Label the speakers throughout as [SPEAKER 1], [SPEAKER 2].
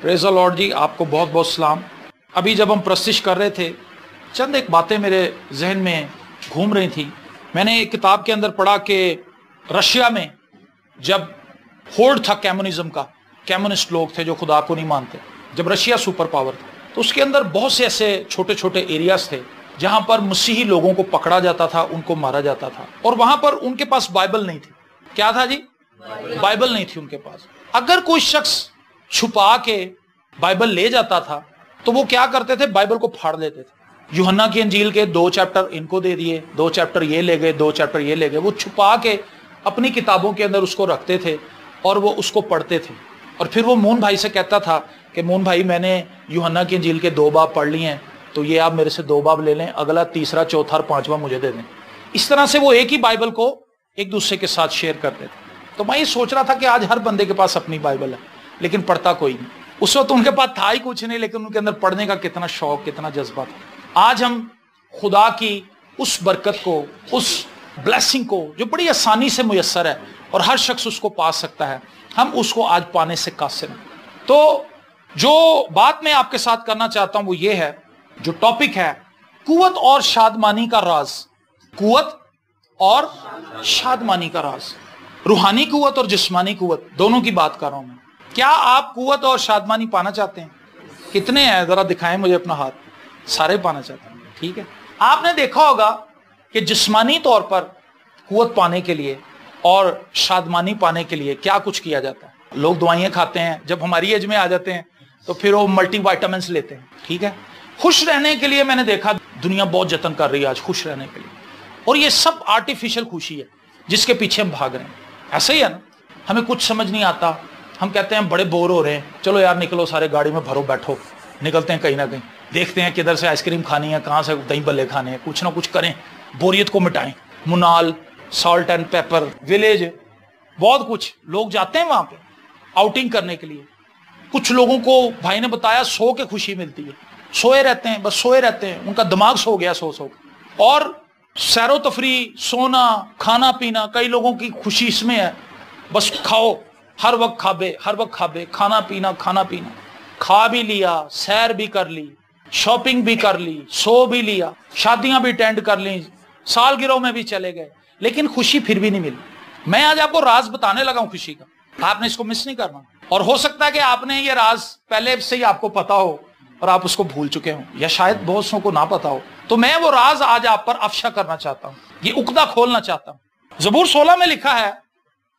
[SPEAKER 1] پریز دی lord جی، آپ کو بہت بہت سلام۔ ابھی جب ہم پرستش کر رہے تھے، چند ایک باتیں میرے ذہن میں گھوم رہی تھیں۔ میں نے ایک کتاب کے اندر پڑھا کہ رشیا میں جب ہولڈ تھا کمیونزم کا، کمیونسٹ لوگ تھے جو خدا کو نہیں مانتے، جب رشیا سپر پاور تھا، تو اس کے اندر بہت سے ایسے چھوٹے چھوٹے ایریاز تھے جہاں پر مسیحی لوگوں کو پکڑا جاتا تھا، ان کو مارا جاتا تھا، اور وہاں پر ان کے پاس بائبل نہیں تھی۔ کیا تھا جی؟ بائبل نہیں تھی ان کے پاس۔ اگر کوئی شخص چھپا کے بائبل لے جاتا تھا تو وہ کیا کرتے تھے؟ بائبل کو پھاڑ لیتے تھے۔ یوحنا کی انجیل کے 2 چیپٹر ان کو دے دیے، 2 چیپٹر یہ لے گئے، 2 چیپٹر یہ لے گئے۔ وہ چھپا کے اپنی کتابوں کے اندر اس کو رکھتے تھے اور وہ اس کو پڑھتے تھے، اور پھر وہ مون بھائی سے کہتا تھا کہ مون بھائی، میں نے یوحنا کی انجیل کے 2 باب پڑھ لیے ہیں، تو یہ آپ میرے سے 2 باب لے لیں، اگلا تیسرا چوتھا اور 5واں مجھے دے دیں۔ اس طرح سے وہ ایک ہی بائبل کو ایک دوسرے کے ساتھ شیئر کرتے تھے۔ تو میں یہ سوچ رہا تھا کہ آج ہر بندے کے پاس اپنی بائبل ہے، لیکن پڑھتا کوئی نہیں۔ اس وقت ان کے پاس تھا ہی کچھ نہیں، لیکن ان کے اندر پڑھنے کا کتنا شوق، کتنا جذبہ تھا۔ آج ہم خدا کی اس برکت کو، اس بلیسنگ کو جو بڑی آسانی سے میسر ہے اور ہر شخص اس کو پا سکتا ہے، ہم اس کو آج پانے سے قاصر ہیں۔ تو جو بات میں آپ کے ساتھ کرنا چاہتا ہوں وہ یہ ہے، جو ٹاپک ہے قوت اور شادمانی کا راز۔ قوت اور شادمانی کا راز، روحانی قوت اور جسمانی قوت دونوں کی بات کر رہا ہوں میں۔ کیا آپ قوت اور شادمانی پانا چاہتے ہیں؟ کتنے ہیں؟ ذرا دکھائیں مجھے اپنا ہاتھ۔ سارے پانا چاہتے ہیں، ٹھیک ہے۔ آپ نے دیکھا ہوگا کہ جسمانی طور پر قوت پانے کے لیے اور شادمانی پانے کے لیے کیا کچھ کیا جاتا ہے۔ لوگ دوائیں کھاتے ہیں، جب ہماری ایج میں آ جاتے ہیں تو پھر وہ ملٹی وائٹامنس لیتے ہیں، ٹھیک ہے۔ خوش رہنے کے لیے میں نے دیکھا دنیا بہت جتن کر رہی ہے آج خوش رہنے کے لیے، اور یہ سب آرٹیفیشل خوشی ہے جس کے پیچھے ہم بھاگ رہے ہیں۔ ایسا ہی ہے نا، ہمیں کچھ سمجھ نہیں آتا، ہم کہتے ہیں بڑے بور ہو رہے ہیں، چلو یار نکلو، سارے گاڑی میں بھرو، بیٹھو، نکلتے ہیں کہیں نہ کہیں، دیکھتے ہیں کدھر سے آئس کریم کھانی ہے، کہاں سے دہی بلے کھانے ہیں، کچھ نہ کچھ کریں، بوریت کو مٹائیں۔ منال، سالٹ اینڈ پیپر ولیج، بہت کچھ لوگ جاتے ہیں وہاں پہ آؤٹنگ کرنے کے لیے۔ کچھ لوگوں کو بھائی نے بتایا سو کے خوشی ملتی ہے، سوئے رہتے ہیں، بس سوئے رہتے ہیں، ان کا دماغ سو گیا سو کے۔ اور سیر و تفریح، سونا، کھانا پینا، کئی لوگوں کی خوشی اس میں ہے، بس کھاؤ، ہر وقت کھابے، ہر وقت کھابے، کھانا پینا، کھانا پینا، کھا بھی لیا، سیر بھی کر لی، شاپنگ بھی کر لی، سو بھی لیا، شادیاں بھی اٹینڈ کر لیں، سالگرہوں میں بھی چلے گئے، لیکن خوشی پھر بھی نہیں ملی۔ میں آج آپ کو راز بتانے لگا ہوں خوشی کا، آپ نے اس کو مس نہیں کرنا، اور ہو سکتا ہے کہ آپ نے یہ راز پہلے سے ہی آپ کو پتا ہو اور آپ اس کو بھول چکے ہوں، یا شاید بہت سو کو نہ پتا ہو۔ تو میں وہ راز آج آپ پر افشا کرنا چاہتا ہوں، یہ عقدہ کھولنا چاہتا ہوں۔ زبور 16 میں لکھا ہے،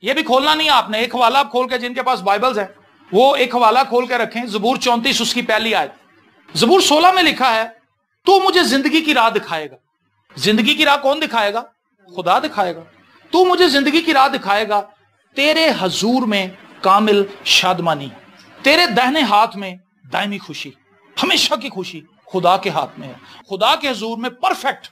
[SPEAKER 1] یہ بھی کھولنا نہیں آپ نے، ایک حوالہ کھول کے، جن کے پاس بائبلز ہیں وہ ایک حوالہ کھول کے رکھیں، زبور 34 اس کی پہلی آیت۔ زبور 16 میں لکھا ہے، تو مجھے زندگی کی راہ دکھائے گا۔ زندگی کی راہ کون دکھائے گا؟ خدا دکھائے گا۔ تو مجھے زندگی کی راہ دکھائے گا، تیرے حضور میں کامل شادمانی، تیرے دہنے ہاتھ میں دائمی خوشی۔ ہمیشہ کی خوشی خدا کے ہاتھ میں ہے، خدا کے حضور میں پرفیکٹ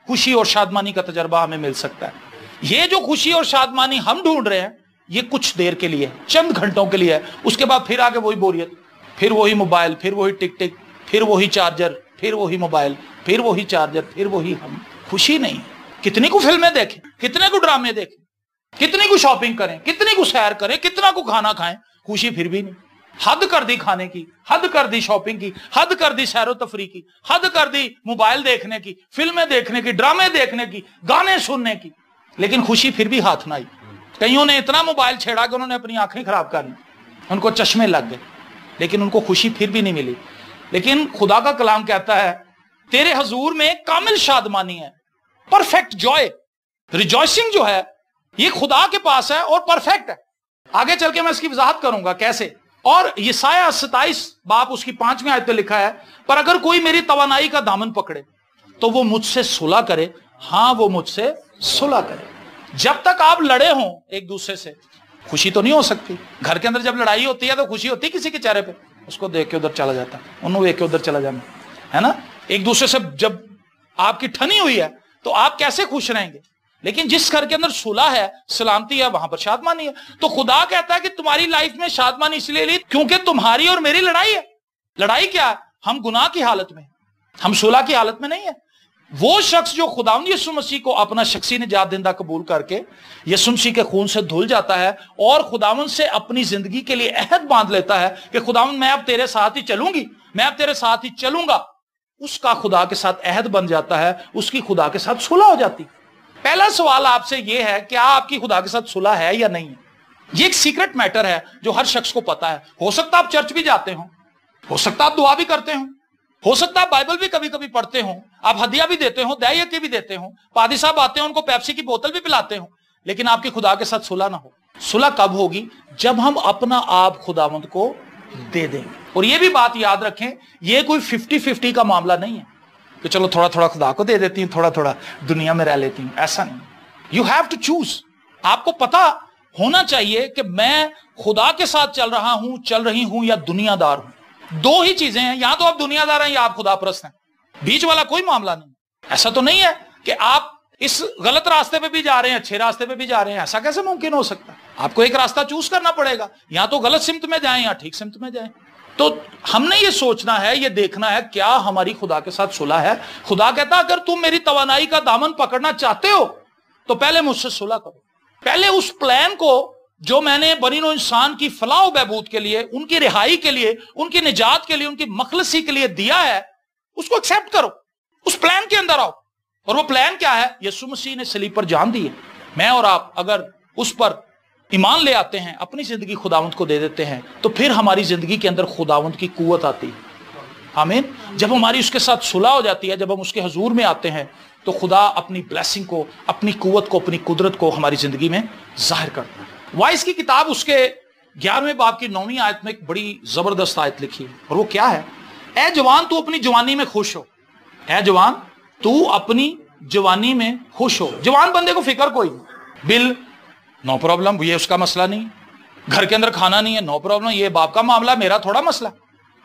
[SPEAKER 1] خوشی اور شادمانی کا تجربہ ہمیں مل سکتا ہے۔ یہ جو خوشی اور شادمانی ہم ڈھونڈ رہے ہیں، یہ کچھ دیر کے لیے، چند گھنٹوں کے لیے ہے، اس کے بعد پھر آگے وہی بوریت، پھر وہی موبائل، پھر وہی ٹک ٹک، پھر وہی چارجر، پھر وہی موبائل، پھر وہی چارجر، پھر وہی ہم۔ خوشی نہیں۔ کتنی کو فلمیں دیکھیں، کتنے کو ڈرامے دیکھیں، کتنی کو شاپنگ کریں، کتنی کو سیر کریں، کتنا کو کھانا کھائیں، خوشی پھر بھی نہیں۔ حد کر دی کھانے کی، حد کر دی شاپنگ کی، حد کر دی سیر و تفریح کی، حد کر دی موبائل دیکھنے کی، فلمیں دیکھنے کی، ڈرامے دیکھنے کی، گانے سننے کی، لیکن خوشی پھر بھی ہاتھ نہ آئی۔ کئیوں نے اتنا موبائل چھیڑا کہ انہوں نے اپنی آنکھیں خراب کر لی، ان کو چشمے لگ گئے، لیکن ان کو خوشی پھر بھی نہیں ملی۔ لیکن خدا کا کلام کہتا ہے تیرے حضور میں کامل شادمانی ہے، پرفیکٹ جوائے، ریجوائسنگ جو ہے یہ خدا کے پاس ہے اور پرفیکٹ ہے۔ آگے چل کے میں اس کی وضاحت کروں گا کیسے۔ اور یسایہ 27 باب اس کی 5ویں آیت پہ لکھا ہے، پر اگر کوئی میری توانائی کا دامن پکڑے تو وہ مجھ سے صلح کرے، ہاں وہ مجھ سے صلح کرے۔ جب تک آپ لڑے ہوں ایک دوسرے سے، خوشی تو نہیں ہو سکتی۔ گھر کے اندر جب لڑائی ہوتی ہے تو خوشی ہوتی ہے کسی کے چہرے پہ، اس کو دیکھ کے ادھر چلا جاتا ہے، انہوں دیکھ کے ادھر چلا جانا ہے نا۔ ایک دوسرے سے جب آپ کی ٹھنی ہوئی ہے تو آپ کیسے خوش رہیں گے؟ لیکن جس گھر کے اندر صلح ہے، سلامتی ہے، وہاں پر شادمانی ہے۔ تو خدا کہتا ہے کہ تمہاری لائف میں شادمانی اس لیے لی کیونکہ تمہاری اور میری لڑائی ہے۔ لڑائی کیا ہے؟ ہم گناہ کی حالت میں، ہم صلح کی حالت میں نہیں ہے۔ وہ شخص جو خداوند یسوع مسیح کو اپنا شخصی نجات دہندہ قبول کر کے یسوع مسیح کے خون سے دھل جاتا ہے اور خداوند سے اپنی زندگی کے لیے عہد باندھ لیتا ہے کہ خداوند میں اب تیرے ساتھ ہی چلوں گی، میں اب تیرے ساتھ ہی چلوں گا، اس کا خدا کے ساتھ عہد بن جاتا ہے، اس کی خدا کے ساتھ صلح ہو جاتی۔ پہلا سوال آپ سے یہ ہے، کیا آپ کی خدا کے ساتھ صلح ہے یا نہیں ہے؟ یہ ایک سیکرٹ میٹر ہے جو ہر شخص کو پتا ہے۔ ہو سکتا آپ چرچ بھی جاتے ہوں، ہو سکتا آپ دعا بھی کرتے ہوں، ہو سکتا آپ بائبل بھی کبھی کبھی پڑھتے ہوں، آپ ہدیہ بھی دیتے ہوں، دعیتی بھی دیتے ہوں، پادری صاحب آتے ہیں ان کو پیپسی کی بوتل بھی پلاتے ہوں، لیکن آپ کی خدا کے ساتھ صلح نہ ہو۔ صلح کب ہوگی؟ جب ہم اپنا آپ خداوند کو دے دیں گے۔ اور یہ بھی بات یاد رکھیں، یہ کوئی 50-50 کا معاملہ نہیں ہے کہ چلو تھوڑا تھوڑا خدا کو دے دیتی ہوں، تھوڑا تھوڑا دنیا میں رہ لیتی ہوں، ایسا نہیں۔ You have to choose. آپ کو پتا ہونا چاہیے کہ میں خدا کے ساتھ چل رہا ہوں، چل رہی ہوں، یا دنیا دار ہوں۔ دو ہی چیزیں ہیں، یا تو آپ دنیا دار ہیں یا آپ خدا پرست ہیں، بیچ والا کوئی معاملہ نہیں۔ ایسا تو نہیں ہے کہ آپ اس غلط راستے پہ بھی جا رہے ہیں، اچھے راستے پہ بھی جا رہے ہیں، ایسا کیسے ممکن ہو سکتا ہے؟ آپ کو ایک راستہ چوز کرنا پڑے گا، یا تو غلط سمت میں جائیں یا ٹھیک سمت میں جائیں۔ تو ہم نے یہ سوچنا ہے، یہ دیکھنا ہے کیا ہماری خدا کے ساتھ صلح ہے۔ خدا کہتا اگر تم میری توانائی کا دامن پکڑنا چاہتے ہو تو پہلے مجھ سے صلح کرو، پہلے اس پلان کو جو میں نے بنی نوع انسان کی فلاح و بہبود کے لیے، ان کی رہائی کے لیے، ان کی نجات کے لیے، ان کی مخلصی کے لیے دیا ہے، اس کو ایکسیپٹ کرو، اس پلان کے اندر آؤ۔ اور وہ پلان کیا ہے؟ یسوع مسیح نے صلیب پر جان دی ہے۔ میں اور آپ اگر اس پر ایمان لے آتے ہیں، اپنی زندگی خداوند کو دے دیتے ہیں، تو پھر ہماری زندگی کے اندر خداوند کی قوت آتی ہے۔ آمین۔ جب ہماری اس کے ساتھ صلح ہو جاتی ہے، جب ہم اس کے حضور میں آتے ہیں، تو خدا اپنی بلیسنگ کو، اپنی قوت کو، اپنی قدرت کو ہماری زندگی میں ظاہر کرتا ہے۔ وائس کی کتاب اس کے 11ویں باب کی 9ویں آیت میں ایک بڑی زبردست آیت لکھی ہے، اور وہ کیا ہے؟ اے جوان تو اپنی جوانی میں خوش ہو، اے جوان تو اپنی جوانی میں خوش ہو۔ جوان بندے کو فکر کوئی نہیں، بل نو پرابلم، یہ اس کا مسئلہ نہیں، گھر کے اندر کھانا نہیں ہے، نو پرابلم، یہ باپ کا معاملہ، میرا تھوڑا مسئلہ،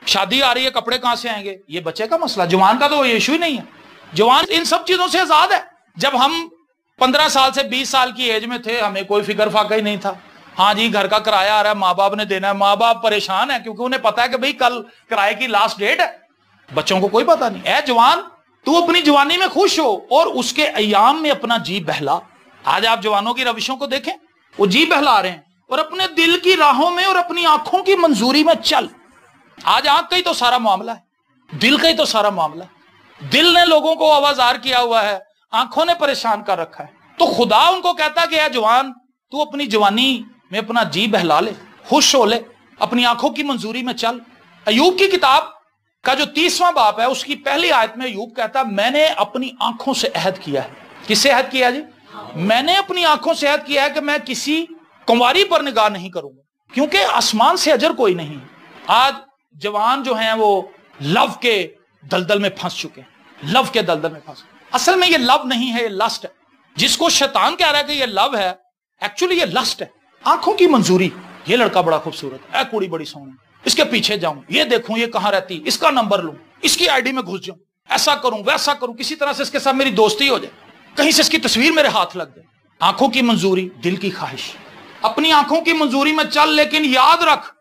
[SPEAKER 1] شادی آ رہی ہے، کپڑے کہاں سے آئیں گے، یہ بچے کا مسئلہ۔ جوان کا تو وہ ایشو ہی نہیں ہے، جوان ان سب چیزوں سے آزاد ہے۔ جب ہم 15 سال سے 20 سال کی ایج میں تھے، ہمیں کوئی فکر فاقہ ہی نہیں تھا۔ ہاں جی، گھر کا کرایہ آ رہا ہے، ماں باپ نے دینا ہے، ماں باپ پریشان ہے کیونکہ انہیں پتا ہے کہ بھئی کل کرایے کی لاسٹ ڈیٹ ہے، بچوں کو کوئی پتا نہیں۔ اے جوان تو اپنی جوانی میں خوش ہو اور اس کے ایام میں اپنا جی بہلا۔ آج آپ جوانوں کی روشوں کو دیکھیں، وہ جی بہلا رہے ہیں، اور اپنے دل کی راہوں میں اور اپنی آنکھوں کی منظوری میں چل۔ آج آنکھ کا ہی تو سارا معاملہ ہے، دل کا ہی تو سارا معاملہ ہے۔ دل نے لوگوں کو آوازار کیا ہوا ہے، آنکھوں نے پریشان کر رکھا ہے۔ تو خدا ان کو کہتا کہ اے جوان تو اپنی جوانی میں اپنا جی بہلا لے، خوش ہو لے، اپنی آنکھوں کی منظوری میں چل۔ ایوب کی کتاب کا جو 30واں باب ہے، اس کی پہلی آیت میں ایوب کہتا میں نے اپنی آنکھوں سے عہد کیا ہے۔ کس سے عہد کیا جی؟ میں نے اپنی آنکھوں سے عہد کیا ہے کہ میں کسی کنواری پر نگاہ نہیں کروں گا، کیونکہ آسمان سے اجر کوئی نہیں۔ آج جوان جو ہیں وہ لو کے دلدل میں پھنس چکے ہیں، لو کے دلدل میں پھنس۔ اصل میں یہ لو نہیں ہے، یہ لسٹ ہے۔ جس کو شیطان کہہ رہا ہے کہ یہ لو ہے، ایکچولی یہ لسٹ ہے، آنکھوں کی منظوری۔ یہ لڑکا بڑا خوبصورت ہے، اے کوڑی بڑی سونی، اس کے پیچھے جاؤں، یہ دیکھوں یہ کہاں رہتی، اس کا نمبر لوں، اس کی آئی ڈی میں گھس جاؤں، ایسا کروں ویسا کروں، کسی طرح سے اس کے ساتھ میری دوستی ہو جائے، کہیں سے اس کی تصویر میرے ہاتھ لگ جائے۔ آنکھوں کی منظوری، دل کی خواہش، اپنی آنکھوں کی منظوری میں چل، لیکن یاد رکھ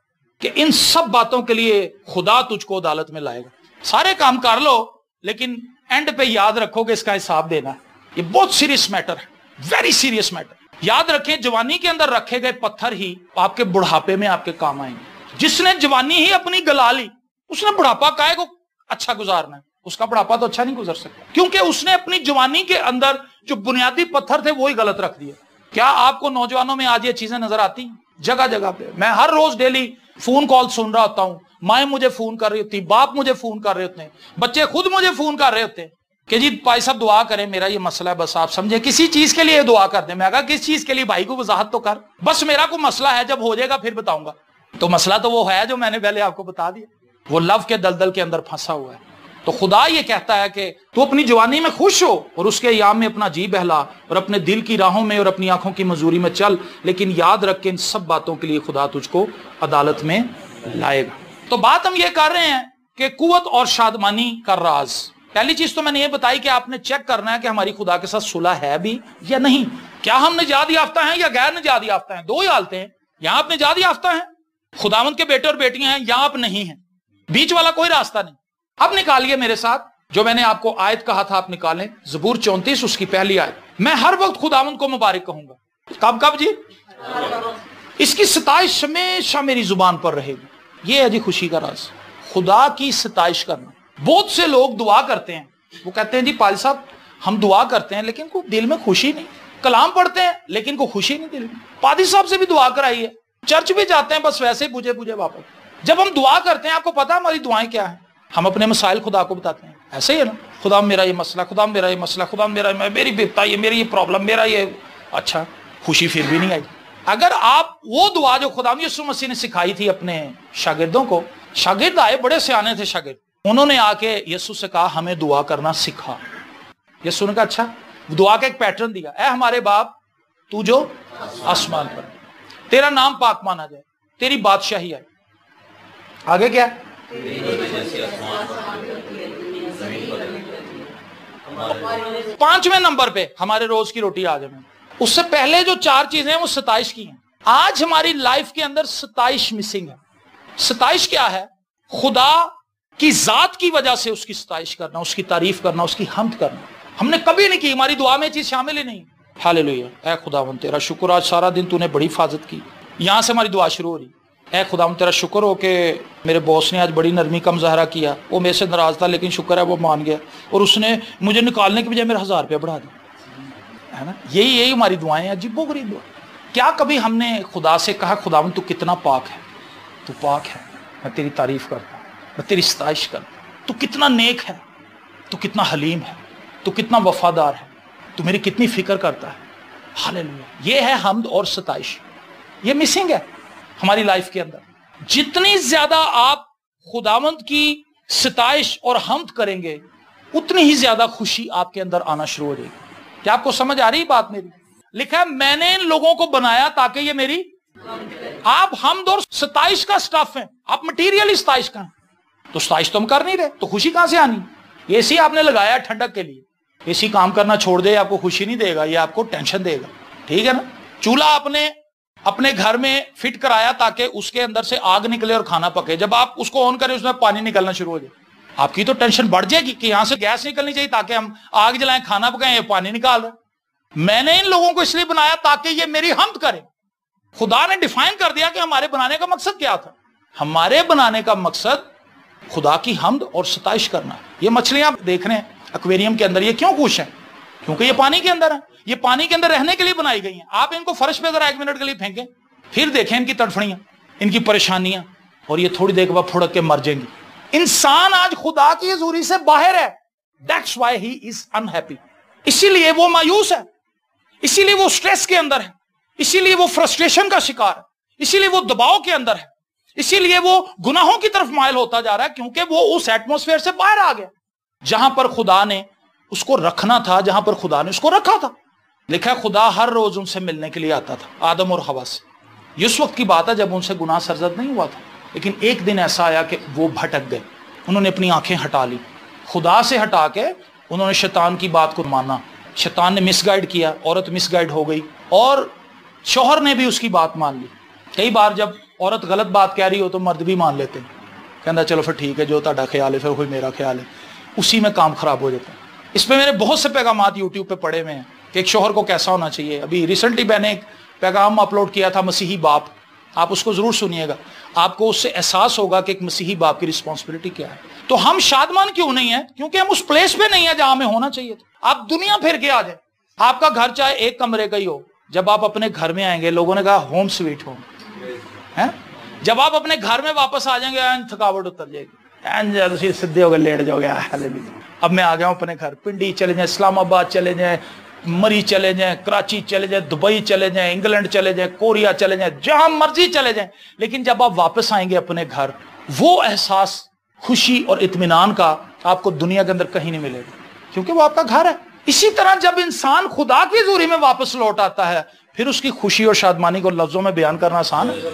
[SPEAKER 1] کہ ان سب باتوں کے لیے خدا تجھ کو عدالت میں لائے گا۔ سارے کام کر لو، لیکن اینڈ پہ یاد رکھو کہ اس کا حساب دینا ہے۔ یہ بہت سیریس میٹر ہے، ویری سیریس میٹر۔ یاد رکھیں، جوانی کے اندر رکھے گئے پتھر ہی آپ کے بڑھاپے میں آپ کے کام آئیں گے۔ جس نے جوانی ہی اپنی گلا لی، اس نے بڑھاپا کائے کو اچھا گزارنا ہے، اس کا بڑھاپا تو اچھا نہیں گزر سکتا، کیونکہ اس نے اپنی جوانی کے اندر جو بنیادی پتھر تھے وہی غلط رکھ دیے۔ کیا آپ کو نوجوانوں میں آج یہ چیزیں نظر آتی ہیں؟ جگہ جگہ پہ میں ہر روز ڈیلی فون کال سن رہا ہوتا ہوں، مائیں مجھے فون کر رہی ہوتی، باپ مجھے فون کر رہے ہوتے ہیں، بچے خود مجھے فون کر رہے ہوتے ہیں کہ جی بھائی صاحب دعا کریں، میرا یہ مسئلہ ہے، بس آپ سمجھیں کسی چیز کے لیے دعا کر دیں۔ میں کہا کس چیز کے لیے بھائی کو وضاحت تو کر، بس میرا کوئی مسئلہ ہے، جب ہو جائے گا پھر بتاؤں گا۔ تو مسئلہ تو وہ ہے جو میں نے پہلے آپ کو بتا دیا، وہ لو کے دلدل کے اندر پھنسا ہوا ہے۔ تو خدا یہ کہتا ہے کہ تو اپنی جوانی میں خوش ہو اور اس کے ایام میں اپنا جی بہلا، اور اپنے دل کی راہوں میں اور اپنی آنکھوں کی منظوری میں چل، لیکن یاد رکھ کے ان سب باتوں کے لیے خدا تجھ کو عدالت میں لائے گا۔ تو بات ہم یہ کر رہے ہیں کہ قوت اور شادمانی کا راز۔ پہلی چیز تو میں نے یہ بتائی کہ آپ نے چیک کرنا ہے کہ ہماری خدا کے ساتھ صلح ہے بھی یا نہیں۔ کیا ہم نجات یافتہ ہیں یا غیر نجات یافتہ ہیں؟ دو ہی حالتیں ہیں، یہاں آپ نجات یافتہ ہیں، خداوند کے بیٹے اور بیٹیاں ہیں، یہاں آپ نہیں ہیں، بیچ والا کوئی راستہ نہیں۔ اب نکالیے میرے ساتھ جو میں نے آپ کو آیت کہا تھا آپ نکالیں، زبور 34 اس کی پہلی آیت، میں ہر وقت خداوند کو مبارک کہوں گا۔ کب کب جی؟ اس کی ستائش ہمیشہ میری زبان پر رہے گی۔ یہ ہے جی خوشی کا راز، خدا کی ستائش کرنا۔ بہت سے لوگ دعا کرتے ہیں، وہ کہتے ہیں جی پال صاحب ہم دعا کرتے ہیں لیکن کوئی دل میں خوشی نہیں، کلام پڑھتے ہیں لیکن کوئی خوشی نہیں دل میں۔ پادری صاحب سے بھی دعا کرائی ہے، چرچ بھی جاتے ہیں بس ویسے بجھے بجھے واپس۔ جب ہم دعا کرتے ہیں آپ کو پتا ہماری دعائیں کیا ہیں؟ ہم اپنے مسائل خدا کو بتاتے ہیں، ایسے ہی ہے نا، خدا میرا یہ مسئلہ، خدا میرا یہ مسئلہ، خدا میرا میری بیپتا، یہ میری یہ پرابلم، میرا یہ۔ اچھا خوشی پھر بھی نہیں آئی۔ اگر آپ وہ دعا جو خدا یسوع مسیح نے سکھائی تھی اپنے شاگردوں کو، شاگرد آئے بڑے سیانے تھے شاگرد، انہوں نے آ کے یسوع سے کہا ہمیں دعا کرنا سکھا۔ یسوع نے کہا اچھا، دعا کا ایک پیٹرن دیا، اے ہمارے باپ تو جو آسمان پر، تیرا نام پاک مانا جائے، تیری بادشاہی آئے۔ آگے کیا؟ پانچویں نمبر پہ ہمارے روز کی روٹی آ جائے۔ اس سے پہلے جو چار چیزیں ہیں وہ ستائش کی ہیں۔ آج ہماری لائف کے اندر ستائش مسنگ ہے۔ ستائش کیا ہے؟ خدا کی ذات کی وجہ سے اس کی ستائش کرنا، اس کی تعریف کرنا، اس کی حمد کرنا۔ ہم نے کبھی نہیں کی، ہماری دعا میں یہ چیز شامل ہی نہیں۔ ہاللیلویہ، اے خداوند تیرا شکر، آج سارا دن تو نے بڑی حفاظت کی۔ یہاں سے ہماری دعا شروع ہو رہی، اے خداوند تیرا شکر ہو کہ میرے باس نے آج بڑی نرمی کا مظاہرہ کیا، وہ میرے سے ناراض تھا لیکن شکر ہے وہ مان گیا، اور اس نے مجھے نکالنے کے بجائے میرا 1000 روپیہ بڑھا دیا، ہے نا۔ یہی ہماری دعائیں ہیں، عجیب و غریب دعا۔ کیا کبھی ہم نے خدا سے کہا خداوند تو کتنا پاک ہے، تو پاک ہے، میں تیری تعریف کرتا ہوں، میں تیری ستائش کرتا ہوں، تو کتنا نیک ہے، تو کتنا حلیم ہے، تو کتنا وفادار ہے، تو میری کتنی فکر کرتا ہے۔ ہاللیلویہ، یہ ہے حمد اور ستائش۔ یہ مسنگ ہے ہماری لائف کے اندر۔ جتنی زیادہ آپ خداوند کی ستائش اور حمد کریں گے اتنی ہی زیادہ خوشی آپ کے اندر آنا شروع ہو جائے گی۔ کیا آپ کو سمجھ آ رہی بات میری؟ لکھا ہے میں نے ان لوگوں کو بنایا تاکہ یہ میری، آپ حمد اور ستائش کا سٹاف ہیں، آپ مٹیریل ستائش کا ہیں، تو ستائش تو ہم کر نہیں رہے تو خوشی کہاں سے آنی؟ اے سی آپ نے لگایا ٹھنڈک کے لیے، اے سی کام کرنا چھوڑ دے آپ کو خوشی نہیں دے گا، یہ آپ کو ٹینشن دے گا، ٹھیک ہے نا۔ چولہا آپ نے اپنے گھر میں فٹ کرایا تاکہ اس کے اندر سے آگ نکلے اور کھانا پکے، جب آپ اس کو آن کریں اس میں پانی نکلنا شروع ہو جائے، آپ کی تو ٹینشن بڑھ جائے گی کہ یہاں سے گیس نکلنی چاہیے تاکہ ہم آگ جلائیں، کھانا پکائیں، یہ پانی نکال رہے۔ میں نے ان لوگوں کو اس لیے بنایا تاکہ یہ میری حمد کرے۔ خدا نے ڈیفائن کر دیا کہ ہمارے بنانے کا مقصد کیا تھا۔ ہمارے بنانے کا مقصد خدا کی حمد اور ستائش کرنا ہے۔ یہ مچھلیاں آپ دیکھ رہے ہیں ایکویریم کے اندر، یہ کیوں خوش ہیں؟ کیونکہ یہ پانی کے اندر ہیں، یہ پانی کے اندر رہنے کے لیے بنائی گئی ہیں۔ آپ ان کو فرش پہ ذرا 1 منٹ کے لیے پھینکیں، پھر دیکھیں ان کی تڑفڑیاں، ان کی پریشانیاں، اور یہ تھوڑی دیر کے بعد پھڑک کے مر جائیں گی۔ انسان آج خدا کی حضوری سے باہر ہے، that's why he is unhappy۔ اسی لیے وہ مایوس ہے، اسی لیے وہ سٹریس کے اندر ہے، اسی لیے وہ فرسٹریشن کا شکار ہے، اسی لیے وہ دباؤ کے اندر ہے، اسی لیے وہ گناہوں کی طرف مائل ہوتا جا رہا ہے، کیونکہ وہ اس ایٹماسفیئر سے باہر آ گیا جہاں پر خدا نے اس کو رکھنا تھا، جہاں پر خدا نے اس کو رکھا تھا۔ لکھا ہے خدا ہر روز ان سے ملنے کے لیے آتا تھا، آدم اور حوا سے۔ یہ اس وقت کی بات ہے جب ان سے گناہ سرزد نہیں ہوا تھا، لیکن ایک دن ایسا آیا کہ وہ بھٹک گئے، انہوں نے اپنی آنکھیں ہٹا لی، خدا سے ہٹا کے انہوں نے شیطان کی بات کو مانا، شیطان نے مس گائیڈ کیا، عورت مس گائیڈ ہو گئی، اور شوہر نے بھی اس کی بات مان لی۔ کئی بار جب عورت غلط بات کہہ رہی ہو تو مرد بھی مان لیتے ہیں، کہنا چلو پھر ٹھیک ہے، جو تہاڈا خیال ہے پھر وہی میرا خیال ہے، اسی میں کام خراب ہو جاتا ہے۔ اس پہ میرے بہت سے پیغامات یوٹیوب پہ پڑے ہوئے ہیں کہ ایک شوہر کو کیسا ہونا چاہیے۔ ابھی ریسنٹلی میں نے ایک پیغام اپلوڈ کیا تھا مسیحی باپ، آپ اس کو ضرور سنیے گا، آپ کو اس سے احساس ہوگا کہ ایک مسیحی باپ کی رسپانسبلٹی کیا ہے۔ تو ہم شادمان کیوں نہیں ہیں؟ کیونکہ ہم اس پلیس پہ نہیں ہیں جہاں ہمیں ہونا چاہیے تھا۔ آپ دنیا پھر کے آ جائیں، آپ کا گھر چاہے 1 کمرے کا ہی ہو، جب آپ اپنے گھر میں آئیں گے، لوگوں نے کہا ہوم سویٹ ہوم ہے، جب آپ اپنے گھر میں واپس آ جائیں گے تھکاوٹ اتر جائے گی، سدھے ہو گئے، لیٹ جاؤ گے، اب میں آ گیا ہوں اپنے گھر، پنڈی چلے جائیں، اسلام آباد چلے جائیں، مری چلے جائیں، کراچی چلے جائیں، دبئی چلے جائیں، انگلینڈ چلے جائیں، کوریا چلے جائیں، جہاں مرضی چلے جائیں، لیکن جب آپ واپس آئیں گے اپنے گھر، وہ احساس خوشی اور اطمینان کا آپ کو دنیا کے اندر کہیں نہیں ملے گا، کیونکہ وہ آپ کا گھر ہے۔ اسی طرح جب انسان خدا کی حضوری میں واپس لوٹ آتا ہے، پھر اس کی خوشی اور شادمانی کو لفظوں میں بیان کرنا آسان ہے؟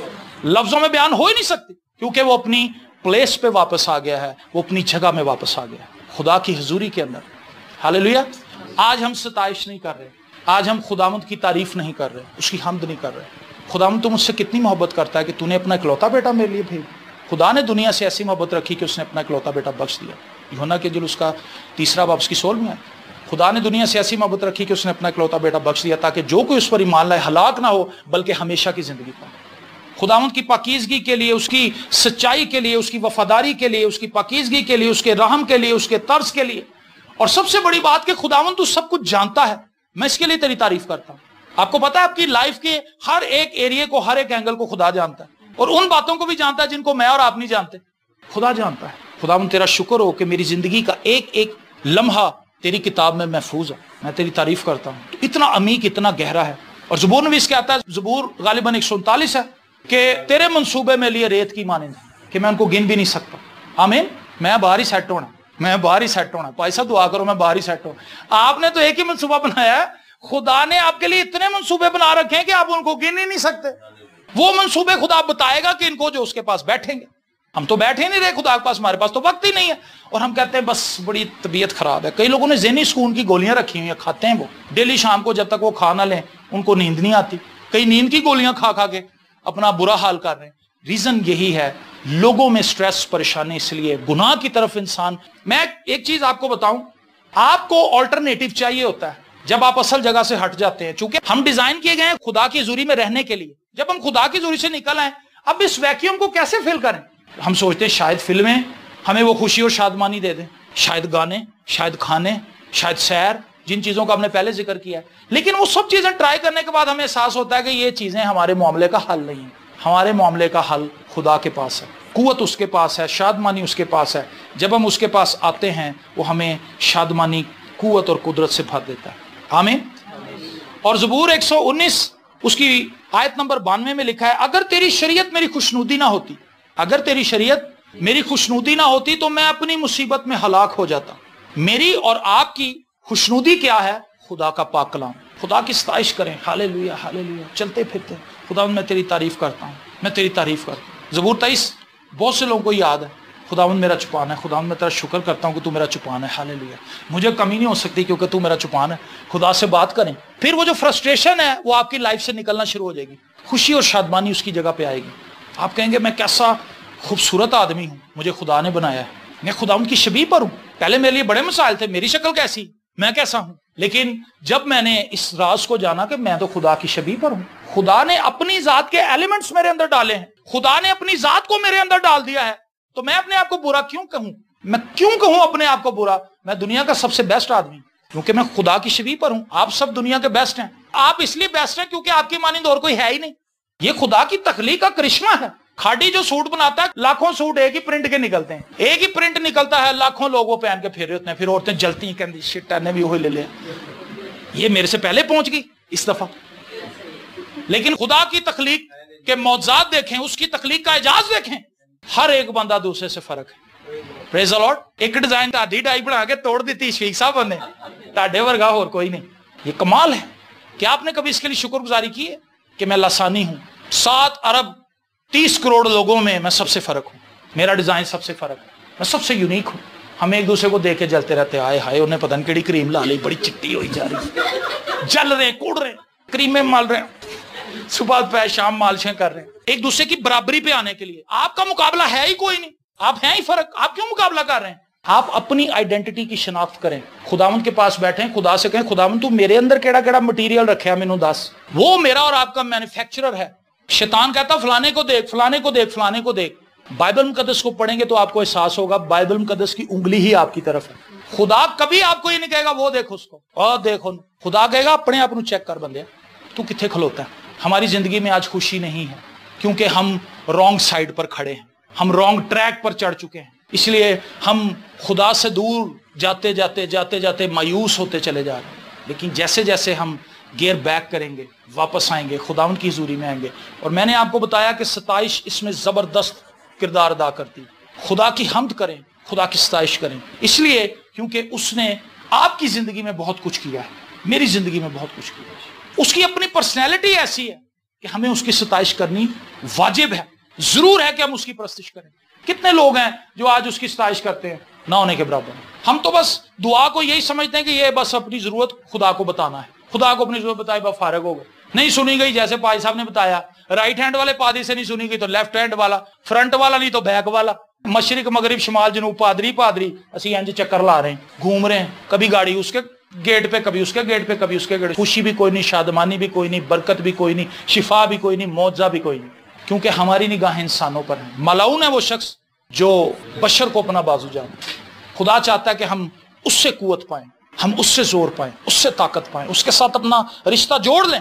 [SPEAKER 1] لفظوں میں بیان ہو ہی نہیں سکتی، کیونکہ وہ اپنی پلیس پہ واپس آ گیا ہے، وہ اپنی جگہ میں واپس آ گیا ہے، خدا کی حضوری کے اندر۔ ہاللیلویہ۔ آج ہم ستائش نہیں کر رہے، آج ہم خداوند کی تعریف نہیں کر رہے، اس کی حمد نہیں کر رہے۔ خداوند تو مجھ سے کتنی محبت کرتا ہے کہ تو نے اپنا اکلوتا بیٹا میرے لیے بھیج، خدا نے دنیا سے ایسی محبت رکھی کہ اس نے اپنا اکلوتا بیٹا بخش دیا. یوحنا کے انجیل اس کا 3 باب اس کی 16 میں ہے. خدا نے دنیا سے ایسی محبت رکھی کہ اس نے اپنا اکلوتا بیٹا بخش دیا تاکہ جو کوئی اس پر ایمان لائے ہلاک نہ ہو بلکہ ہمیشہ کی زندگی پائے. خداوند کی پاکیزگی کے لیے، اس کی سچائی کے لیے، اس کی وفاداری کے لیے، اس کی پاکیزگی کے لیے، اس کے رحم کے لیے، اس کے طرز کے لیے، اور سب سے بڑی بات کہ خداوند تو سب کچھ جانتا ہے. میں اس کے لیے تیری تعریف کرتا ہوں. آپ کو پتا ہے آپ کی لائف کے ہر ایک ایریے کو، ہر ایک اینگل کو خدا جانتا ہے، اور ان باتوں کو بھی جانتا ہے جن کو میں اور آپ نہیں جانتے. خدا جانتا ہے. خداوند تیرا شکر ہو کہ میری زندگی کا ایک ایک لمحہ تیری کتاب میں محفوظ ہے. میں تیری تعریف کرتا ہوں. اتنا عمیق، اتنا گہرا ہے. اور زبور نویس کہتا ہے، زبور غالباً 139 ہے، کہ تیرے منصوبے میں لیے ریت کی مانند ہے کہ میں ان کو گن بھی نہیں سکتا. آمین. میں باہر ہی سیٹ ہونا، میں باہر ہی سیٹ ہونا. بھائی صاحب دعا کرو میں باہر ہی سیٹ ہوں. آپ نے تو ایک ہی منصوبہ بنایا ہے، خدا نے آپ کے لیے اتنے منصوبے بنا رکھے ہیں کہ آپ ان کو گن ہی نہیں سکتے. وہ منصوبے خدا بتائے گا کہ ان کو جو اس کے پاس بیٹھیں گے. ہم تو بیٹھے ہی نہیں رہے خدا کے پاس، ہمارے پاس تو وقت ہی نہیں ہے، اور ہم کہتے ہیں بس بڑی طبیعت خراب ہے. کئی لوگوں نے ذہنی سکون کی گولیاں رکھی ہوئی ہیں، کھاتے ہیں وہ ڈیلی شام کو، جب تک وہ کھا نہ لیں ان کو نیند نہیں آتی. کئی نیند کی گولیاں کھا کھا کے اپنا برا حال کر رہے ہیں. ریزن یہی ہے، لوگوں میں سٹریس، پریشانی، اس لیے گناہ کی طرف انسان. میں ایک چیز آپ کو بتاؤں، آپ کو آلٹرنیٹو چاہیے ہوتا ہے جب آپ اصل جگہ سے ہٹ جاتے ہیں. چونکہ ہم ڈیزائن کیے گئے ہیں خدا کی حضوری میں رہنے کے لیے. جب ہم خدا کی حضوری سے نکل آئیں، اب اس ویکیوم کو کیسے فل کریں؟ ہم سوچتے ہیں شاید فلمیں ہمیں وہ خوشی اور شادمانی دے دیں، شاید گانے، شاید کھانے، شاید سیر، جن چیزوں کا ہم نے پہلے ذکر کیا ہے. لیکن وہ سب چیزیں ٹرائی کرنے کے بعد ہمیں احساس ہوتا ہے کہ یہ چیزیں ہمارے معاملے کا حل نہیں ہیں. ہمارے معاملے کا حل خدا کے پاس ہے، قوت اس کے پاس ہے، شادمانی اس کے پاس ہے. جب ہم اس کے پاس آتے ہیں وہ ہمیں شادمانی، قوت اور قدرت سے بھر دیتا ہے. آمین. اور زبور 119 اس کی آیت نمبر 92 میں لکھا ہے، اگر تیری شریعت میری خوشنودی نہ ہوتی، اگر تیری شریعت میری خوشنودی نہ ہوتی تو میں اپنی مصیبت میں ہلاک ہو جاتا. میری اور آپ کی خوشنودی کیا ہے؟ خدا کا پاک کلام. خدا کی ستائش کریں. ہاللیلویا ہاللیلویا. چلتے پھرتے خدا میں تیری تعریف کرتا ہوں، میں تیری تعریف کرتا ہوں. زبور 23 بہت سے لوگوں کو یاد ہے، خداوند میرا چپان ہے، خداوند میں تیرا شکر کرتا ہوں کہ تو میرا چپان ہے. ہاللیلویا. مجھے کمی نہیں ہو سکتی کیونکہ تو میرا چپان ہے. خدا سے بات کریں، پھر وہ جو فرسٹریشن ہے وہ آپ کی لائف سے نکلنا شروع ہو جائے گی. خوشی اور شادمانی اس کی جگہ پہ آئے گی. آپ کہیں گے میں کیسا خوبصورت آدمی ہوں، مجھے خدا نے بنایا ہے، میں خداوند کی شبیہ پر ہوں. پہلے میرے لیے بڑے مسائل تھے، میری شکل کیسی، میں کیسا ہوں. لیکن جب میں نے اس راز کو جانا کہ میں تو خدا کی شبیہ پر ہوں، خدا نے اپنی ذات کے ایلیمنٹس میرے اندر ڈالے ہیں، خدا نے اپنی ذات کو میرے اندر ڈال دیا ہے، تو میں اپنے آپ کو برا کیوں کہوں؟ میں کیوں کہوں اپنے آپ کو برا؟ میں دنیا کا سب سے بیسٹ آدمی ہوں کیونکہ میں خدا کی شبیہ پر ہوں. آپ سب دنیا کے بیسٹ ہیں. آپ اس لیے بیسٹ ہیں کیونکہ آپ کی مانند اور کوئی ہے ہی نہیں. یہ خدا کی تخلیق کا کرشمہ ہے. کھاڑی جو سوٹ بناتا ہے، لاکھوں سوٹ ایک ہی پرنٹ کے نکلتے ہیں، ایک ہی پرنٹ نکلتا ہے، لاکھوں لوگ وہ پہن کے پھر رہے ہوتے ہیں. پھر عورتیں جلتی ہیں، کہتی شٹ نے بھی وہی لے لیا، یہ میرے سے پہلے پہنچ گئی اس دفعہ. لیکن خدا کی تخلیق کے معجزات دیکھیں، اس کی تخلیق کا اعجاز دیکھیں، ہر ایک بندہ دوسرے سے فرق ہے. پریز دی لارڈ. ایک ڈیزائن تاڈی ڈائی بنا کے توڑ دیتی شفیق صاحب نے، تاڈے ورگا اور کوئی نہیں. یہ کمال ہے. کیا آپ نے کبھی اس کے لیے شکر گزاری کی ہے کہ میں لسانی ہوں؟ 7 ارب 30 کروڑ لوگوں میں میں سب سے فرق ہوں. میرا ڈیزائن سب سے فرق ہے، میں سب سے یونیک ہوں. ہم ایک دوسرے کو دیکھ کے جلتے رہتے، آئے ہائے انہیں پتہ نہیں کیڑی کریم لا لی، بڑی چٹی ہوئی جا رہی، جل رہے ہیں، کوڑ رہے ہیں، کریمیں مال رہے ہیں، صبح پہ شام مالشیں کر رہے ہیں ایک دوسرے کی برابری پہ آنے کے لیے. آپ کا مقابلہ ہے ہی کوئی نہیں، آپ ہیں ہی فرق. آپ کیوں مقابلہ کر رہے ہیں؟ آپ اپنی آئیڈینٹی کی شناخت کریں. خداوند کے پاس بیٹھیں، خدا سے کہیں خداوند تو میرے اندر کیڑا کیڑا مٹیریل رکھے مینوں دس. وہ میرا اور آپ کا مینوفیکچرر ہے. شیطان کہتا فلانے کو دیکھ، فلانے کو دیکھ، فلانے کو دیکھ. بائبل مقدس کو پڑھیں گے تو آپ کو احساس ہوگا بائبل مقدس کی انگلی ہی آپ کی طرف ہے. خدا کبھی آپ کو یہ نہیں کہے گا وہ دیکھ اس کو اور دیکھو. خدا کہے گا اپنے آپ چیک کر بندے، تو کتنے کھلوتا ہے. ہماری زندگی میں آج خوشی نہیں ہے کیونکہ ہم رانگ سائڈ پر کھڑے ہیں، ہم رانگ ٹریک پر چڑھ چکے ہیں. اس لیے ہم خدا سے دور جاتے جاتے جاتے جاتے مایوس ہوتے چلے جا رہے ہیں. لیکن جیسے جیسے ہم گیئر بیک کریں گے، واپس آئیں گے، خداوند کی حضوری میں آئیں گے. اور میں نے آپ کو بتایا کہ ستائش اس میں زبردست کردار ادا کرتی. خدا کی حمد کریں، خدا کی ستائش کریں، اس لیے کیونکہ اس نے آپ کی زندگی میں بہت کچھ کیا ہے، میری زندگی میں بہت کچھ کیا ہے. اس کی اپنی پرسنالٹی ایسی ہے کہ ہمیں اس کی ستائش کرنی واجب ہے. ضرور ہے کہ ہم اس کی پرستش کریں. کتنے لوگ ہیں جو آج اس کی ستائش کرتے ہیں؟ نہ ہونے کے برابر. ہم تو بس دعا کو یہی سمجھتے ہیں کہ یہ بس اپنی ضرورت خدا کو بتانا ہے، خدا کو اپنی ضرورت بتائی بس فارغ ہو گئے. نہیں سنی گئی، جیسے پائی صاحب نے بتایا رائٹ ہینڈ والے پادری سے نہیں سنی گئی تو لیفٹ ہینڈ والا، فرنٹ والا نہیں تو بیک والا، مشرق مغرب شمال جنوب، پادری اسی انج چکر لا رہے ہیں، گھوم رہے ہیں، کبھی گاڑی اس کے گیٹ پہ، کبھی اس کے گیٹ پہ، کبھی اس کے گیٹ، خوشی بھی کوئی نہیں، شادمانی بھی کوئی نہیں، برکت بھی کوئی نہیں، شفا بھی کوئی نہیں، معجزہ بھی کوئی نہیں، کیونکہ ہماری نگاہیں انسانوں پر ہیں۔ ملعون ہے وہ شخص جو بشر کو اپنا بازو جانے۔ خدا چاہتا ہے کہ ہم اس سے قوت پائیں، ہم اس سے زور پائیں، اس سے طاقت پائیں، اس کے ساتھ اپنا رشتہ جوڑ لیں،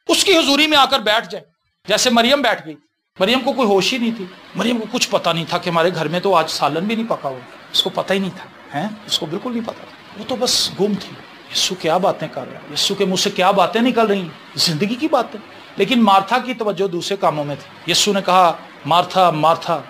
[SPEAKER 1] اس کی حضوری میں آ کر بیٹھ جائیں، جیسے مریم بیٹھ گئی۔ مریم کو کوئی ہوش ہی نہیں تھی، مریم کو کچھ پتا نہیں تھا کہ ہمارے گھر میں تو آج سالن بھی نہیں پکا ہوا، اس کو پتہ ہی نہیں تھا، اس کو بالکل نہیں پتا تھا، وہ تو بس گم تھی۔ یسوع کیا باتیں کر رہا ہے، یسوع کے منہ سے کیا باتیں نکل رہی ہیں، زندگی کی باتیں۔ لیکن مارتھا کی توجہ دوسرے کاموں میں تھی۔ یسوع نے کہا، مارتھا مارتھا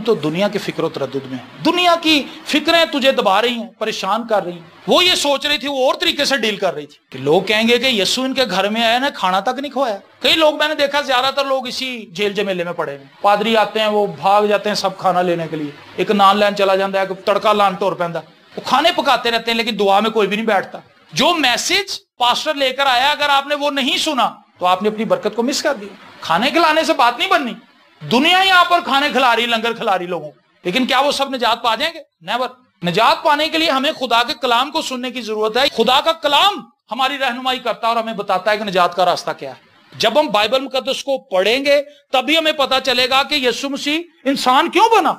[SPEAKER 1] تو دنیا کے فکر و تردد میں ہے، دنیا کی فکریں تجھے دبا رہی ہیں، پریشان کر رہی ہیں۔ وہ یہ سوچ رہی تھی، وہ اور طریقے سے ڈیل کر رہی تھی کہ لوگ کہیں گے کہ یسوع ان کے گھر میں آیا نا، کھانا تک نہیں کھوایا۔ کئی لوگ میں نے دیکھا، زیادہ تر لوگ اسی جیل جمیلے میں پڑے ہیں، پادری آتے ہیں وہ بھاگ جاتے ہیں سب کھانا لینے کے لیے، ایک نان لین چلا جاتا ہے، ایک تڑکا لان ٹور پہنتا، وہ کھانے پکاتے رہتے ہیں لیکن دعا میں کوئی بھی نہیں بیٹھتا۔ جو میسج پاسٹر لے کر آیا اگر آپ نے وہ نہیں سنا تو آپ نے اپنی برکت کو مس کر دیا۔ کھانے کھلانے سے بات نہیں بننی، دنیا یہاں پر کھانے کھلا رہی، لنگر کھلا رہی لوگوں، لیکن کیا وہ سب نجات پا جائیں گے؟ نیور۔ نجات پانے کے لیے ہمیں خدا کے کلام کو سننے کی ضرورت ہے۔ خدا کا کلام ہماری رہنمائی کرتا ہے اور ہمیں بتاتا ہے کہ نجات کا راستہ کیا ہے۔ جب ہم بائبل مقدس کو پڑھیں گے تبھی ہمیں پتا چلے گا کہ یسوع مسیح انسان کیوں بنا۔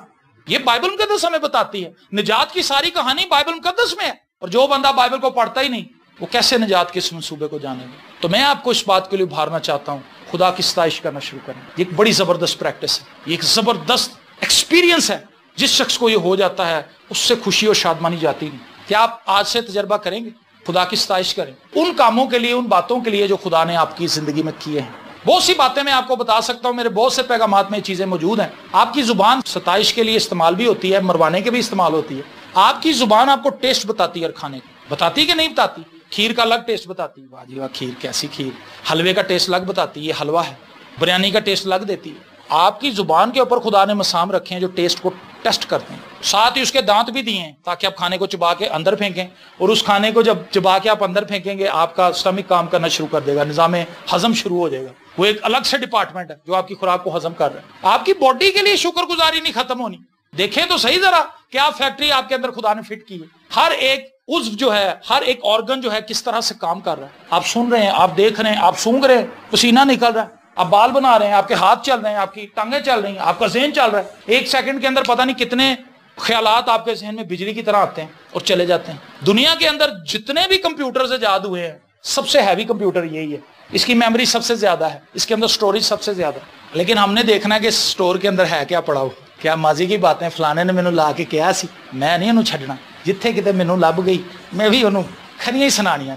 [SPEAKER 1] یہ بائبل مقدس ہمیں بتاتی ہے، نجات کی ساری کہانی بائبل مقدس میں ہے، اور جو بندہ بائبل کو پڑھتا ہی نہیں وہ کیسے نجات کے اس منصوبے کو جانے گا؟ تو میں آپ کو اس بات کے لیے ابھارنا چاہتا ہوں، خدا کی ستائش کرنا شروع کریں۔ یہ ایک بڑی زبردست پریکٹس ہے، یہ ایک زبردست ایکسپیرینس ہے۔ جس شخص کو یہ ہو جاتا ہے اس سے خوشی اور شادمانی جاتی نہیں۔ کیا آپ آج سے تجربہ کریں گے؟ خدا کی ستائش کریں ان کاموں کے لیے، ان باتوں کے لیے جو خدا نے آپ کی زندگی میں کیے ہیں۔ بہت سی باتیں میں آپ کو بتا سکتا ہوں، میرے بہت سے پیغامات میں یہ چیزیں موجود ہیں۔ آپ کی زبان ستائش کے لیے استعمال بھی ہوتی ہے، مروانے کے بھی استعمال ہوتی ہے۔ آپ کی زبان آپ کو ٹیسٹ بتاتی ہے، اور کھانے کا بتاتی کہ نہیں بتاتی؟ کھیر کا الگ ٹیسٹ بتاتی ہے، واہ جی واہ کھیر کیسی کھیر۔ حلوے کا ٹیسٹ الگ بتاتی ہے، یہ حلوہ ہے۔ بریانی کا ٹیسٹ الگ دیتی ہے۔ آپ کی زبان کے اوپر خدا نے مسام رکھے ہیں جو ٹیسٹ کو ٹیسٹ کرتے ہیں، ساتھ ہی اس کے دانت بھی دیے ہیں تاکہ آپ کھانے کو چبا کے اندر پھینکیں، اور اس کھانے کو جب چبا کے آپ اندر پھینکیں گے آپ کا سٹمک کام کرنا شروع کر دے گا، نظام ہضم شروع ہو جائے گا۔ وہ ایک الگ سے ڈپارٹمنٹ ہے جو آپ کی خوراک کو ہضم کر رہا ہے۔ آپ کی باڈی کے لیے شکر گزاری نہیں ختم ہونی۔ دیکھیں تو صحیح ذرا کیا فیکٹری آپ کے اندر خدا نے فٹ کی ہے، ہر ایک عضو جو ہے، ہر ایک آرگن جو ہے کس طرح سے کام کر رہا ہے۔ آپ سن رہے ہیں، آپ دیکھ رہے ہیں، آپ سونگ رہے ہیں، پسینہ نکل رہا ہے، آپ بال بنا رہے ہیں، آپ کے ہاتھ چل رہے ہیں، آپ کی ٹانگیں چل رہی ہیں، آپ کا ذہن چل رہا ہے۔ ایک سیکنڈ کے اندر پتہ نہیں کتنے خیالات آپ کے ذہن میں بجلی کی طرح آتے ہیں اور چلے جاتے ہیں۔ دنیا کے اندر جتنے بھی کمپیوٹرز ایجاد ہوئے ہیں سب سے ہیوی کمپیوٹر یہی ہے، اس کی میموری سب سے زیادہ ہے، اس کے اندر سٹوریج سب سے زیادہ ہے، لیکن ہم نے دیکھنا ہے کہ سٹور کے اندر ہے کیا پڑا ہو۔ کیا ماضی کی باتیں فلانے نے مینوں لا کے کیا سی، میں نہیں انہوں چھڈنا، جتھے کتے مینوں لب گئی میں بھی انہوں کھنیاں ہی سنانیاں۔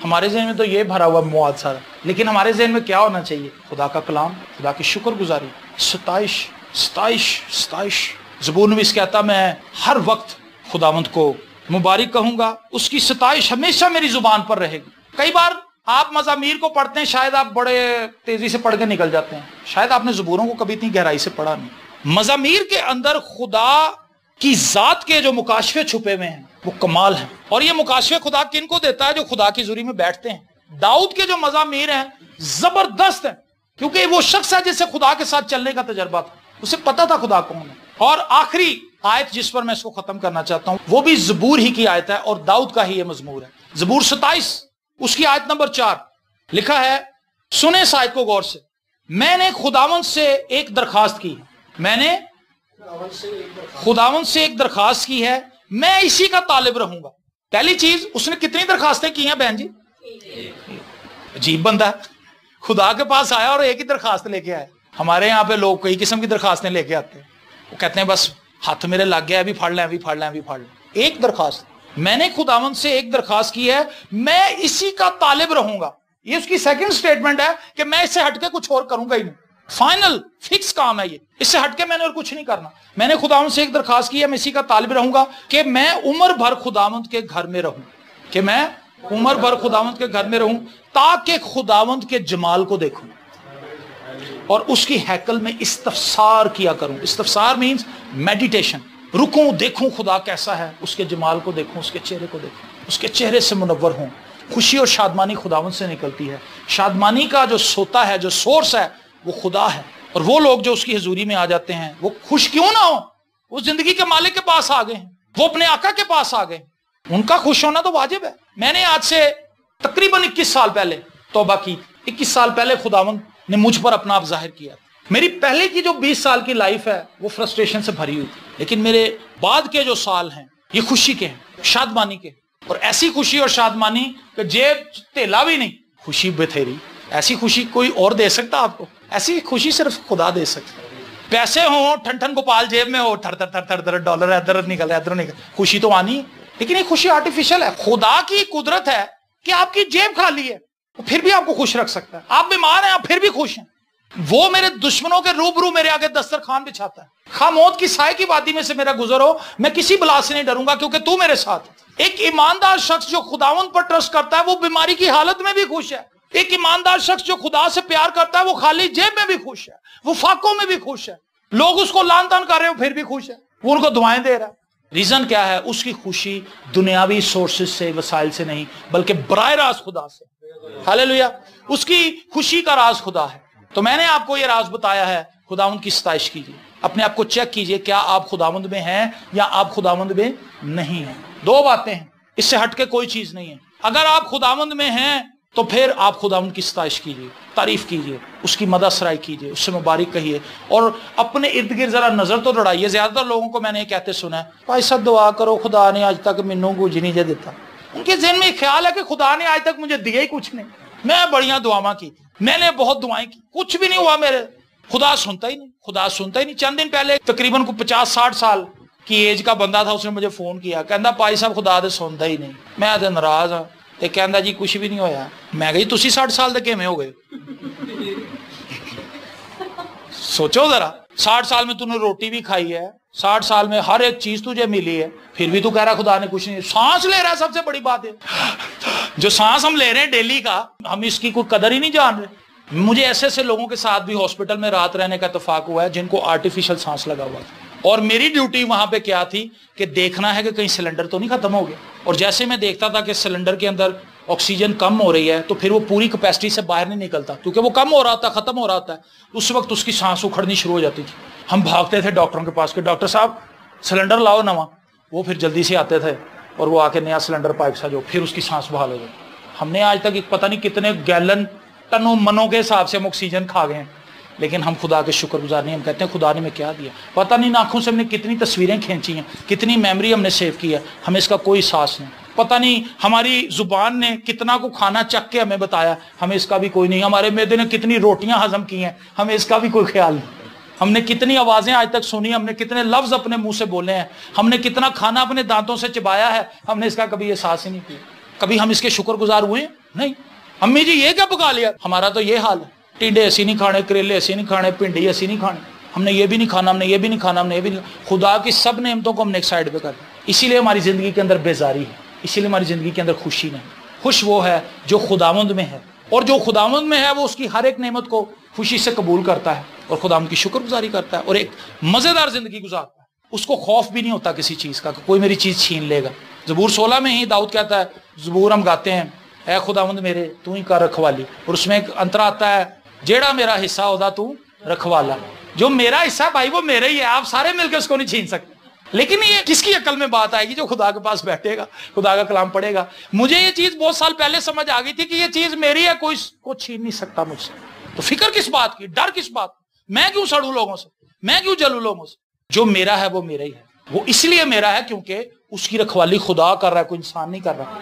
[SPEAKER 1] ہمارے ذہن میں تو یہ بھرا ہوا مواد سارا، لیکن ہمارے ذہن میں کیا ہونا چاہیے؟ خدا کا کلام، خدا کی شکر گزاری، ستائش ستائش ستائش۔ زبور نویس کہتا میں ہر وقت خداوند کو مبارک کہوں گا، اس کی ستائش ہمیشہ میری زبان پر رہے گی۔ کئی بار آپ مزامیر کو پڑھتے ہیں، شاید آپ بڑے تیزی سے پڑھ کے نکل جاتے ہیں، شاید آپ نے زبوروں کو کبھی اتنی گہرائی سے پڑھا نہیں۔ مزامیر کے اندر خدا کی ذات کے جو مکاشفے چھپے ہوئے ہیں وہ کمال ہیں، اور یہ مکاشفے خدا کن کو دیتا ہے؟ جو خدا کی حضوری میں بیٹھتے ہیں۔ داؤد کے جو مزامیر ہیں زبردست ہیں، کیونکہ وہ شخص ہے جس سے خدا کے ساتھ چلنے کا تجربہ تھا، اسے پتا تھا خدا کون ہے۔ اور آخری آیت جس پر میں اس کو ختم کرنا چاہتا ہوں وہ بھی زبور ہی کی آیت ہے اور داؤد کا ہی یہ مزمور ہے۔ زبور 27 اس کی آیت نمبر 4 لکھا ہے، سنیں اس آیت کو غور سے، میں نے خداوند سے ایک درخواست کی ہے، میں نے خداوند سے ایک درخواست کی ہے، میں اسی کا طالب رہوں گا۔ پہلی چیز، اس نے کتنی درخواستیں کی ہیں بہن جی؟ عجیب بندہ ہے، خدا کے پاس آیا اور ایک ہی درخواست لے کے آیا۔ ہمارے یہاں پہ لوگ کئی قسم کی درخواستیں لے کے آتے ہیں، وہ کہتے ہیں بس ہاتھ میرے لگ گیا، ابھی پھڑ لیں ابھی پھڑ لیں ابھی پھڑ لیں۔ ایک درخواست، میں نے خداوند سے ایک درخواست کی ہے، میں اسی کا طالب رہوں گا۔ یہ اس کی سیکنڈ سٹیٹمنٹ ہے کہ میں اس سے ہٹ کے کچھ اور کروں گا ہی نہیں، فائنل فکس کام ہے یہ، اس سے ہٹ کے میں نے اور کچھ نہیں کرنا۔ میں نے خداوند سے ایک درخواست کی ہے، میں اسی کا طالب رہوں گا کہ میں عمر بھر خداوند کے گھر میں رہوں، کہ میں عمر بھر خداوند کے گھر میں رہوں تاکہ خداوند کے جمال کو دیکھوں اور اس کی ہیکل میں استفسار کیا کروں۔ استفسار مینز میڈیٹیشن، رکوں دیکھوں خدا کیسا ہے، اس کے جمال کو دیکھوں، اس کے چہرے کو دیکھوں، اس کے چہرے سے منور ہوں۔ خوشی اور شادمانی خداوند سے نکلتی ہے۔ شادمانی کا جو سوتا ہے، جو سورس ہے وہ خدا ہے. اور وہ لوگ جو اس کی حضوری میں آ جاتے ہیں وہ خوش کیوں نہ ہو؟ وہ زندگی کے مالک کے پاس آ گئے ہیں, وہ اپنے آقا کے پاس آ گئے, ان کا خوش ہونا تو واجب ہے. میں نے آج سے تقریباً 21 سال پہلے توبہ کی. 21 سال پہلے خداوند نے مجھ پر اپنا آپ ظاہر کیا. میری پہلے کی جو 20 سال کی لائف ہے وہ فرسٹریشن سے بھری ہوئی تھی, لیکن میرے بعد کے جو سال ہیں یہ خوشی کے ہیں, شادمانی کے, اور ایسی خوشی اور شادمانی کہ جیب تیلا بھی نہیں, خوشی بتھیری. ایسی خوشی کوئی اور دے سکتا آپ کو؟ ایسی خوشی صرف خدا دے سکتا. پیسے ہوں, ٹھن ٹھن گوپال جیب میں ہو, تھر تھر تھر تھر تھر ڈالر ادھر نکل ادھر نکل, خوشی تو آنی ہے, لیکن یہ خوشی آرٹیفیشل ہے. خدا کی قدرت ہے کہ آپ کی جیب خالی ہے پھر بھی آپ کو خوش رکھ سکتا ہے. آپ بیمار ہیں, آپ پھر بھی خوش ہیں. وہ میرے دشمنوں کے روبرو میرے آگے دسترخوان بچھاتا ہے. خواہ موت کی سائے کی وادی میں سے میرا گزر ہو, میں کسی بلا سے نہیں ڈروں گا کیونکہ تو میرے ساتھ ہے. ایک ایماندار شخص جو خداوند پر ٹرسٹ کرتا ہے وہ بیماری کی حالت میں بھی خوش ہے. ایک ایماندار شخص جو خدا سے پیار کرتا ہے وہ خالی جیب میں بھی خوش ہے, وہ فاقوں میں بھی خوش ہے. لوگ اس کو لان تان کر رہے ہو پھر بھی خوش ہے, وہ ان کو دعائیں دے رہا ہے. ریزن کیا ہے؟ اس کی خوشی دنیاوی سورسز سے, وسائل سے نہیں, بلکہ براہ راست خدا سے. ہاللیلویا. اس کی خوشی کا راز خدا ہے. تو میں نے آپ کو یہ راز بتایا ہے. خداوند کی ستائش کیجیے, اپنے آپ کو چیک کیجیے, کیا آپ خداوند میں ہیں یا آپ خداوند میں نہیں ہیں. دو باتیں ہیں, اس سے ہٹ کے کوئی چیز نہیں ہے. اگر آپ خداوند میں ہیں تو پھر آپ خداوند کی ستائش کیجیے, تعریف کیجیے, اس کی مدح سرائی کیجیے, اس سے مبارک کہیے, اور اپنے ارد گرد ذرا نظر تو دوڑائیے. زیادہ تر لوگوں کو میں نے یہ کہتے سنا ہے, بھائی صاحب دعا کرو, خدا نے آج تک مینوں کچھ نہیں جے دیتا. ان کے ذہن میں خیال ہے کہ خدا نے آج تک مجھے دیا ہی کچھ نہیں. میں بڑیاں دعاواں کی تھی, میں نے بہت دعائیں کی, کچھ بھی نہیں ہوا میرے. خدا سنتا ہی نہیں, خدا سنتا ہی نہیں. چند دن پہلے تقریباً 50-60 سال کی ایج کا بندہ تھا, اس نے مجھے فون کیا, کہندا بھائی صاحب خدا دے سنتا ہی نہیں. میں تے ناراض ہاں. تے کہندا جی کچھ بھی نہیں ہویا. میں کہا جی تسی 60 سال دے کیویں ہو گئے؟ سوچو ذرا, 60 سال میں تو نے روٹی بھی کھائی ہے, 60 سال میں ہر ایک چیز تجھے ملی ہے, پھر بھی تو کہہ رہا خدا نے کچھ نہیں. سانس لے رہا ہے, سب سے بڑی بات ہے. جو سانس ہم لے رہے ہیں ڈیلی کا, ہم اس کی کوئی قدر ہی نہیں جان رہے. مجھے ایسے ایسے لوگوں کے ساتھ بھی ہاسپٹل میں رات رہنے کا اتفاق ہوا ہے جن کو آرٹیفیشل سانس لگا ہوا تھا, اور میری ڈیوٹی وہاں پہ کیا تھی کہ دیکھنا ہے کہ کہیں سلنڈر تو نہیں ختم ہو گیا. اور جیسے میں دیکھتا تھا کہ سلنڈر کے اندر آکسیجن کم ہو رہی ہے تو پھر وہ پوری کیپیسٹی سے باہر نہیں نکلتا, کیونکہ وہ کم ہو رہا تھا, ختم ہو رہا تھا. اس وقت اس کی سانس اکھڑنی شروع ہو جاتی تھی. ہم بھاگتے تھے ڈاکٹروں کے پاس کہ ڈاکٹر صاحب سلنڈر لاؤ نواں. وہ پھر جلدی سے آتے تھے اور وہ آ کے نیا سلنڈر پائپ سا جو, پھر اس کی سانس بحال ہو جائے. ہم نے آج تک پتہ نہیں کتنے گیلن ٹنوں منوں کے حساب سے ہم آکسیجن کھا گئے ہیں, لیکن ہم خدا کے شکر گزار نہیں. ہم کہتے ہیں خدا نے ہمیں کیا دیا, پتہ نہیں آنکھوں سے ہم نے کتنی تصویریں کھینچی ہیں, کتنی میموری ہم نے سیو کی ہے, ہمیں اس کا کوئی احساس نہیں. پتہ نہیں ہماری زبان نے کتنا کو کھانا چک کے ہمیں بتایا, ہمیں اس کا بھی کوئی نہیں. ہمارے معدے نے کتنی روٹیاں ہضم کی ہیں, ہمیں اس کا بھی کوئی خیال نہیں. ہم نے کتنی آوازیں آج تک سنی, ہم نے کتنے لفظ اپنے منہ سے بولے ہیں, ہم نے کتنا کھانا اپنے دانتوں سے چبایا ہے, ہم نے اس کا کبھی احساس ہی نہیں کیا. کبھی ہم اس کے شکر گزار ہوئے نہیں. امی جی یہ کیا پکا لیا, ہمارا تو یہ حال ہے. ٹنڈے ایسی نہیں کھانے, کریلے ایسی نہیں کھانے, پنڈی ایسی نہیں کھانے, ہم نے یہ بھی نہیں کھانا, ہم نے یہ بھی نہیں کھانا, ہم نے یہ بھی نہیں. خدا کی سب نعمتوں کو ہم نے ایک سائڈ پہ کر دیا. اسی لیے ہماری زندگی کے اندر بیزاری ہے, اسی لیے ہماری زندگی کے اندر خوشی نہیں. خوش وہ ہے جو خداوند میں ہے, اور جو خداوند میں ہے وہ اس کی ہر ایک نعمت کو خوشی سے قبول کرتا ہے اور خداوند کی شکر گزاری کرتا ہے اور ایک مزیدار زندگی گزارتا ہے. اس کو خوف بھی نہیں ہوتا کسی چیز کا کہ کوئی میری چیز چھین لے گا. زبور 16 میں ہی داؤد کہتا ہے, زبور ہم گاتے ہیں, اے خداوند میرے تو ہی کر رکھوالی, اور اس میں ایک انترا آتا ہے, جیڑا میرا حصہ ہوتا تو رکھوالا. جو میرا حصہ بھائی وہ میرا ہی ہے, آپ سارے مل کے اس کو نہیں چھین سکتے. لیکن یہ کس کی عقل میں بات آئے گی؟ جو خدا کے پاس بیٹھے گا, خدا کا کلام پڑھے گا. مجھے یہ چیز بہت سال پہلے سمجھ آ گئی تھی کہ یہ چیز میری ہے, کوئی کو چھین نہیں سکتا مجھ سے. تو فکر کس بات کی, ڈر کس بات, میں کیوں سڑوں لوگوں سے, میں کیوں جلوں لوگوں سے؟ جو میرا ہے وہ میرا ہی ہے. وہ اس لیے میرا ہے کیونکہ اس کی رکھوالی خدا کر رہا ہے, کوئی انسان نہیں کر رہا.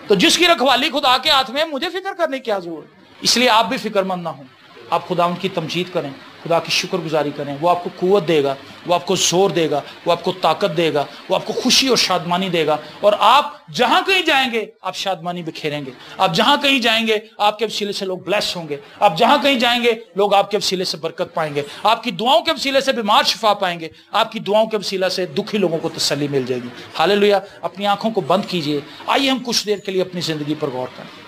[SPEAKER 1] تو جس کی رکھوالی خدا کے ہاتھ میں, مجھے فکر کرنے کی کیا ضرورت. اس لیے آپ بھی فکر مند نہ ہوں, آپ خدا ان کی تمجید کریں, خدا کی شکر گزاری کریں. وہ آپ کو قوت دے گا, وہ آپ کو زور دے گا, وہ آپ کو طاقت دے گا, وہ آپ کو خوشی اور شادمانی دے گا. اور آپ جہاں کہیں جائیں گے آپ شادمانی بکھیریں گے. آپ جہاں کہیں جائیں گے آپ کے وسیلے سے لوگ بلیس ہوں گے. آپ جہاں کہیں جائیں گے لوگ آپ کے وسیلے سے برکت پائیں گے. آپ کی دعاؤں کے وسیلے سے بیمار شفا پائیں گے. آپ کی دعاؤں کے وسیلے سے دکھی لوگوں کو تسلی مل جائے گی. ہاللیلویا. اپنی آنکھوں کو بند کیجئے, آئیے ہم کچھ دیر کے لیے اپنی زندگی پر غور کریں.